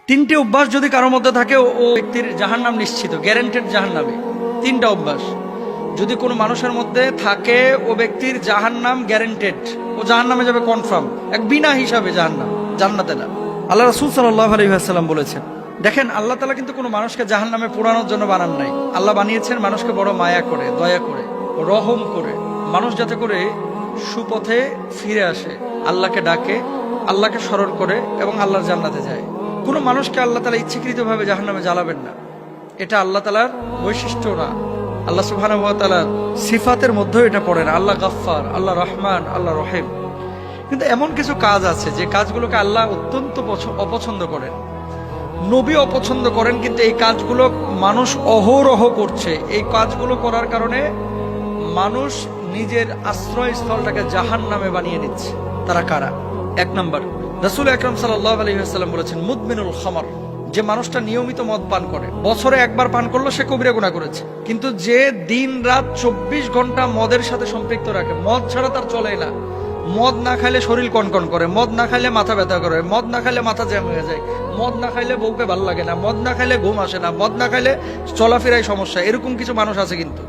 তিনটি অভ্যাস যদি কারোর মধ্যে থাকে ও ব্যক্তির জাহান্নাম নিশ্চিত, গ্যারান্টেড জাহান্নামে। তিনটা অভ্যাস যদি কোনো মানুষের মধ্যে থাকে, ও ব্যক্তির জাহান্নাম গ্যারান্টেড, ও জাহান্নামে যাবে কনফার্ম, এক বিনা হিসাবে জাহান্নাম, জান্নাতে না। আল্লাহ রাসূল সাল্লাল্লাহু আলাইহি ওয়াসাল্লাম বলেছেন, দেখেন আল্লাহ তাআলা কিন্তু কোনো মানুষকে জাহান্নামে পোড়ানোর জন্য বানান নাই। আল্লাহ বানিয়েছেন মানুষকে বড় মায়া করে, দয়া করে, রহম করে, মানুষ যাতে করে সুপথে ফিরে আসে, আল্লাহকে ডাকে, আল্লাহকে স্মরণ করে এবং আল্লাহর জান্নাতে যায়। কোনো মানুষকে আল্লাহ তাআলা ইচ্ছাকৃতভাবে জাহান্নামে জ্বালাবেন না, এটা আল্লাহ তাআলার বৈশিষ্ট্য না। আল্লাহ সুবহানাহু ওয়া তাআলার সিফাতের মধ্যেও এটা পড়ে না। আল্লাহ গাফফার, আল্লাহ রহমান, আল্লাহ রহিম। কিন্তু এমন কিছু কাজ আছে যে কাজগুলোকে আল্লাহ অত্যন্ত অপছন্দ করেন, নবী অপছন্দ করেন, কিন্তু এই কাজগুলো মানুষ অহরহ করছে। এই কাজগুলো করার কারণে মানুষ নিজের আশ্রয়স্থলটাকে জাহান্নামে বানিয়ে নিচ্ছে। তারা কারা? এক নম্বর, রাসূল আকরাম সাল্লাল্লাহু আলাইহি ওয়াসাল্লাম বলেছেন, মুদমিনুল খামর, যে মানুষটা নিয়মিত মদ পান করে, বছরে একবার পান করলো সে কবিরা গুনাহ করেছে। কিন্তু যে দিন রাত 24 ঘন্টা মদের সাথে সম্পৃক্ত রাখে, মদ ছাড়া তার চলে না, মদ না খাইলে শরীর কনকন করে, মদ না খাইলে মাথা ব্যথা করে, মদ না খাইলে মাথা জ্যাম হয়ে যায়, মদ না খাইলে বউকে ভালো লাগে না, মদ না খাইলে ঘুম আসে না, মদ না খাইলে চলাফেরায় সমস্যা, এরকম কিছু মানুষ আছে। কিন্তু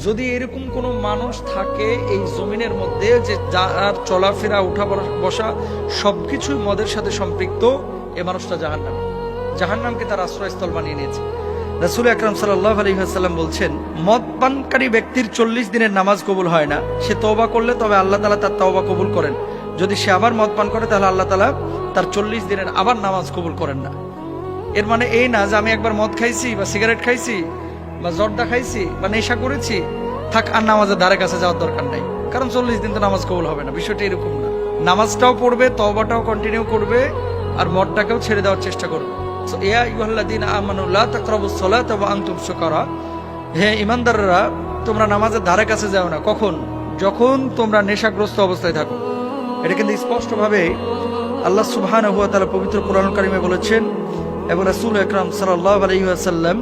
যদি এরকম কোনো মানুষ থাকে এই জমিনের মধ্যে যে যার চলাফেরা, উঠা বসা সবকিছুই মদের সাথে সম্পৃক্ত, এ মানুষটা জাহান্নামী, জাহান্নামকে তার আশ্রয়স্থল বানিয়ে নিয়েছে। রাসূল আকরাম সাল্লাল্লাহু আলাইহি ওয়াসাল্লাম বলছেন, মদ পানকারী ব্যক্তির 40 দিনের নামাজ কবুল হয় না। সে তওবা করলে তবে আল্লাহ তাআলা তার তওবা কবুল করেন। যদি সে আবার মদ পান করে তাহলে আল্লাহ তাআলা তার 40 দিনের আবার নামাজ কবুল করেন না। এর মানে এই না যে আমি একবার মদ খাইছি বা সিগারেট খাইছি বা জর্দা খাইছি বা নেশা করেছি, থাক আর নামাজের ধারে কাছে যাওয়ার দরকার নাই, কারণ 40 দিন তো নামাজ কবুল হবে না। বিষয়টা এরকম না। নামাজটাও পড়বে, তওবাটাও কন্টিনিউ করবে, আর মদটাকেও ছেড়ে দেওয়ার চেষ্টা করবে। ইয়া আইয়ুহাল্লাযীনা আমানু লা তাকরাবুস সালাতা ওয়া আনতুম সুকারা, হে ঈমানদাররা তোমরা নামাজের ধারে কাছে যাও না। কখন? যখন তোমরা নেশাগ্রস্ত অবস্থায় থাকো। এটা কিন্তু স্পষ্টভাবে আল্লাহ সুবহানাহু ওয়া তাআলা পবিত্র কোরআনুল কারীমে বলেছেন, এবং রাসূল আকরাম সাল্লাল্লাহু আলাইহি ওয়াসাল্লাম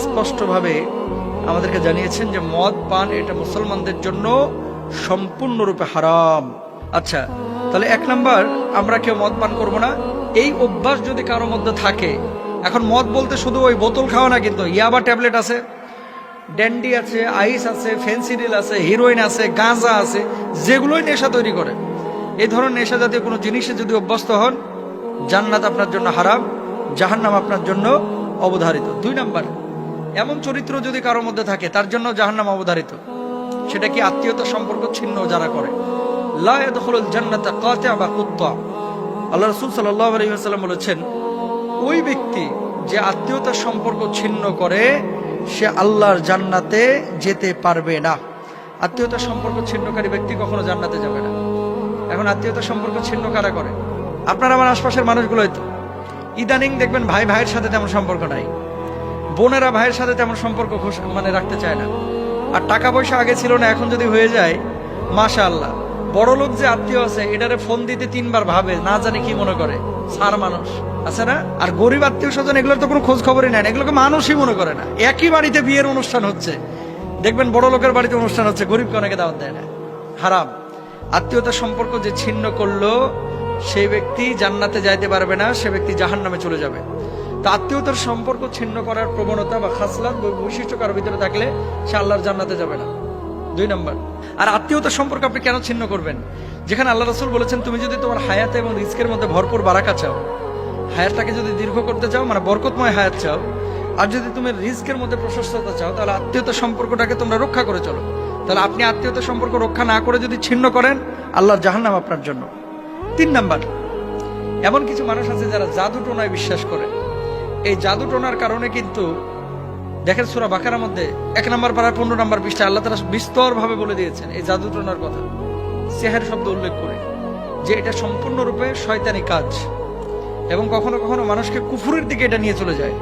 স্পষ্টভাবে আমাদেরকে জানিয়েছেন যে মদ পান এটা মুসলমানদের জন্য সম্পূর্ণরূপে হারাম। আচ্ছা, তাহলে এক নাম্বার, আমরা কেউ মদ পান করবো না। এই অভ্যাস যদি কারোর মধ্যে থাকে, এখন মদ বলতে শুধু ওই বোতল খাওয়া না, কিন্তু ইয়াবা ট্যাবলেট আছে, ড্যান্ডি আছে, আইস আছে, ফেন্সিডিল আছে, হিরোইন আছে, গাঁজা আছে, যেগুলোই নেশা তৈরি করে। এই ধরনের নেশা জাতীয় কোনো জিনিসে যদি অভ্যস্ত হন, জান্নাত আপনার জন্য হারাম, জাহান্নাম আপনার জন্য অবধারিত। দুই নাম্বার, এমন চরিত্র যদি কারোর মধ্যে থাকে তার জন্য জাহান্নাম অবধারিত। সেটা কি? আত্মীয়তা সম্পর্ক ছিন্ন যারা করে। লা ইয়াদখুলুল জান্নাতা কাতিআ বা কুত্তা। আল্লাহ রাসূল সাল্লাল্লাহু আলাইহি ওয়াসাল্লাম বলেছেন, ওই ব্যক্তি যে আত্মীয়তার সম্পর্ক ছিন্ন করে সে আল্লাহর জান্নাতে যেতে পারবে না। আত্মীয়তার সম্পর্ক ছিন্নকারী ব্যক্তি কখনো জান্নাতে যাবে না। এখন আত্মীয়তার সম্পর্ক ছিন্ন কারা করে? আপনার আমার আশপাশের মানুষগুলোই তো। ইদানিং দেখবেন ভাই ভাইয়ের সাথে তেমন সম্পর্ক নাই, বোনেরা ভাইয়ের সাথে তেমন সম্পর্ক রাখতে চায় না। আর টাকা পয়সা আগে ছিল না, এখন যদি হয়ে যায় মাশাআল্লাহ। বড় লোক যে আত্মীয় আছে এটারে ফোন দিতে 3 বার ভাবে, না জানি কি মনে করে, সার মানুষ আছে না। আর গরিব আত্মীয় স্বজন এগুলোর তো কোনো খোঁজ খবরই নেয় না, এগুলোকে মানুষই মনে করে না। একই বাড়িতে বিয়ের অনুষ্ঠান হচ্ছে, দেখবেন বড় লোকের বাড়িতে অনুষ্ঠান হচ্ছে, গরিবকে অনেকে দাওয়াত দেয় না। হারাম। আত্মীয়তার সম্পর্ক যে ছিন্ন করলো সেই ব্যক্তি জান্নাতে যাইতে পারবে না, সে ব্যক্তি জাহান্নামে চলে যাবে। তা আত্মীয়তার সম্পর্ক ছিন্ন করার প্রবণতা বা খাসলাত বৈশিষ্ট্য কারোর ভিতরে থাকলে সে আল্লাহর জান্নাতে যাবে না। 2 নম্বর, আর আত্মীয়তার সম্পর্ক আপনি কেন ছিন্ন করবেন? যেখানে আল্লাহ রাসূল বলেছেন, তুমি যদি তোমার হায়াত এবং রিজকের মধ্যে ভরপুর বারাকা চাও, হায়াতটাকে যদি দীর্ঘ করতে চাও, মানে বরকতময় হায়াত চাও, আর যদি তুমি রিজকের মধ্যে প্রশস্ততা চাও, তাহলে আত্মীয়তার সম্পর্কটাকে তোমরা রক্ষা করে চলো। তাহলে আপনি আত্মীয়তার সম্পর্ক রক্ষা না করে যদি ছিন্ন করেন, আল্লাহর জাহান্নাম আপনার জন্য। 3 নম্বর, এমন কিছু মানুষ আছে যারা জাদু টোনায় বিশ্বাস করে। এই জাদু টোনার কারণে কিন্তু দেখেন সূরা বাকারার মধ্যে 1 নম্বর পারা 15 নম্বর পৃষ্ঠায় আল্লাহ তাআলা বিস্তরভাবে বলে দিয়েছেন এই জাদু টোনার কথা, সিহর শব্দ উল্লেখ করে, যে এটা সম্পূর্ণরূপে শয়তানি কাজ এবং কখনো কখনো মানুষকে কুফরের দিকে এটা নিয়ে চলে যায়।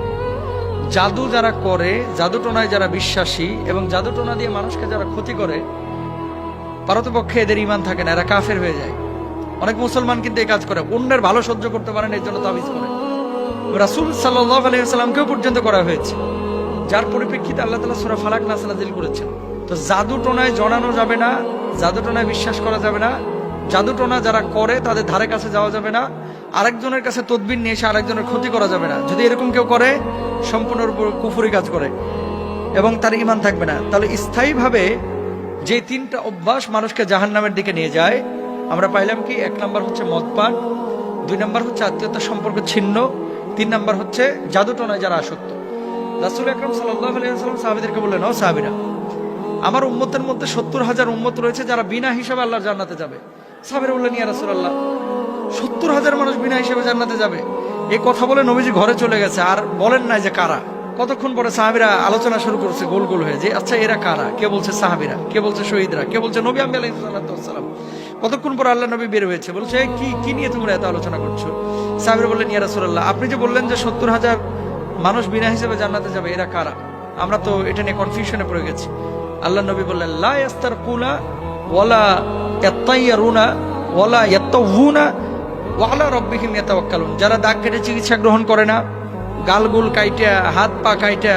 জাদু যারা করে, জাদু টোনায় যারা বিশ্বাসী এবং জাদু টোনা দিয়ে মানুষকে যারা ক্ষতি করে, পারতপক্ষে এদের ঈমান থাকে না, এরা কাফের হয়ে যায়। অনেক মুসলমান কিন্তু এই কাজ করে, অন্যের ভালো সহ্য করতে পারেন এর জন্য তাবিজ করে। রাসূল সাল্লাল্লাহু আলাইহি ওয়াসাল্লামকেও পর্যন্ত করা হয়েছে, যার পরিপ্রেক্ষিতে আল্লাহ তাআলা সূরা ফালাক নাস নাযিল করেছেন। তো জাদু টোনায় জড়ানো যাবে না, জাদু টোনায় বিশ্বাস করা যাবে না, জাদু টোনা যারা করে তাদের ধারে কাছে যাওয়া যাবে না। আরেকজনের কাছে তদবির নিয়ে এসে আরেকজনের ক্ষতি করা যাবে না। যদি এরকম কেউ করে সম্পূর্ণরূপে কুফরি কাজ করে এবং তার ঈমান থাকবে না। তাহলে স্থায়ীভাবে যে তিনটা অভ্যাস মানুষকে জাহান্নামের দিকে নিয়ে যায়, আমরা পাইলাম কি? 1 নম্বর হচ্ছে মদপান, 2 নম্বর হচ্ছে আত্মীয়তার সম্পর্ক ছিন্ন, 3 নম্বর হচ্ছে জাদুটনায় যারা আসক্ত। রাসূল আকরাম সাল্লাল্লাহু আলাইহি ওয়াসাল্লাম সাহাবীদেরকে বললেন, ও সাহাবীরা, আমার উম্মতের মধ্যে 70,000 উম্মত রয়েছে যারা বিনা হিসাবে আল্লাহর জান্নাতে যাবে। সাহাবীরা বললেন, ইয়া রাসূলুল্লাহ, 70,000 মানুষ বিনা হিসাবে জান্নাতে যাবে? এই কথা বলে নবীজি ঘরে চলে গেছে, আর বলেন নাই যে কারা। কতক্ষণ পরে সাহাবীরা আলোচনা শুরু করছে গোল গোল হয়ে, যে আচ্ছা এরা কারা? কে বলছে সাহাবীরা, কে বলছে শহীদরা, কে বলছে নবী আমি আলাইহিস সালাম। কতক্ষণ পর আল্লাহ নবী বের হয়েছে, বলছে কি নিয়ে তোমরা এত আলোচনা করছো? সাহাবীরা বললেন, ইয়া রাসূলুল্লাহ, আপনি যে বললেন যে 70,000 মানুষ বিনা হিসাবে জান্নাতে যাবে, এরা কারা? আমরা তো এটা নিয়ে কনফিউশনে পড়ে গেছি। আল্লাহ নবী বললেন, লা ইয়াস্তারকুনা ওয়ালা ইয়াত্তাইয়ারুনা ওয়ালা ইয়াত্তাউনা ওয়া আলা রাব্বিহিম ইয়াতাওয়াক্কালুন। যারা দাগ কেটে চিকিৎসা গ্রহণ করে না, গালগুল কাইটা, হাত পা কাইটা,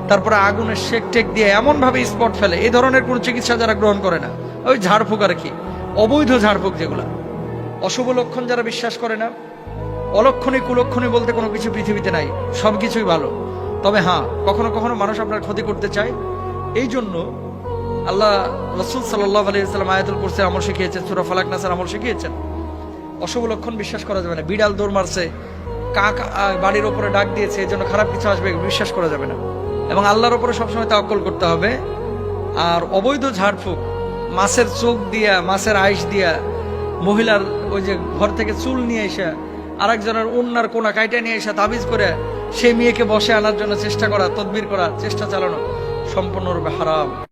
তারপরে আগুনের শেক টেক দিয়ে এমন ভাবে স্পট ফেলে, এই ধরনের কোনো চিকিৎসা যারা গ্রহণ করে না, ওই ঝাড়ফুঁক আর কি, অবৈধ ঝাড়ফুঁক যেগুলা। অশুভ লক্ষণ যারা বিশ্বাস করে না, অলক্ষণী কুলক্ষণী বলতে কোনো কিছু পৃথিবীতে নাই, সবকিছুই ভালো। তবে হ্যাঁ, কখনো কখনো মানুষ আপনার ক্ষতি করতে চায়। এই জন্য আল্লাহ রাসূল সাল্লাল্লাহু আলাইহি ওয়াসাল্লাম আয়াতুল কুরসির আমল শিখিয়েছেন, সূরা ফালাক নাসের আমল শিখিয়েছেন। অশুভ লক্ষণ বিশ্বাস করা যাবে না। বিড়াল দৌড় মারছে, কাক বাড়ির ওপরে ডাক দিয়েছে, এই জন্য খারাপ কিছু আসবে, বিশ্বাস করা যাবে না। এবং আল্লাহর ওপরে সবসময় তাওয়াক্কুল করতে হবে। আর অবৈধ ঝাড়ফুঁক, মাছের চোখ দিয়া, মাছের আইস দিয়া, মহিলার ওই যে ঘর থেকে চুল নিয়ে এসে আরেকজনের ওন্নার কোনা কাইটা নিয়ে এসে তাবিজ করে সেই মেয়েকে বসে আনার জন্য চেষ্টা করা, তদবির করা, চেষ্টা চালানো সম্পূর্ণরূপে হারাম।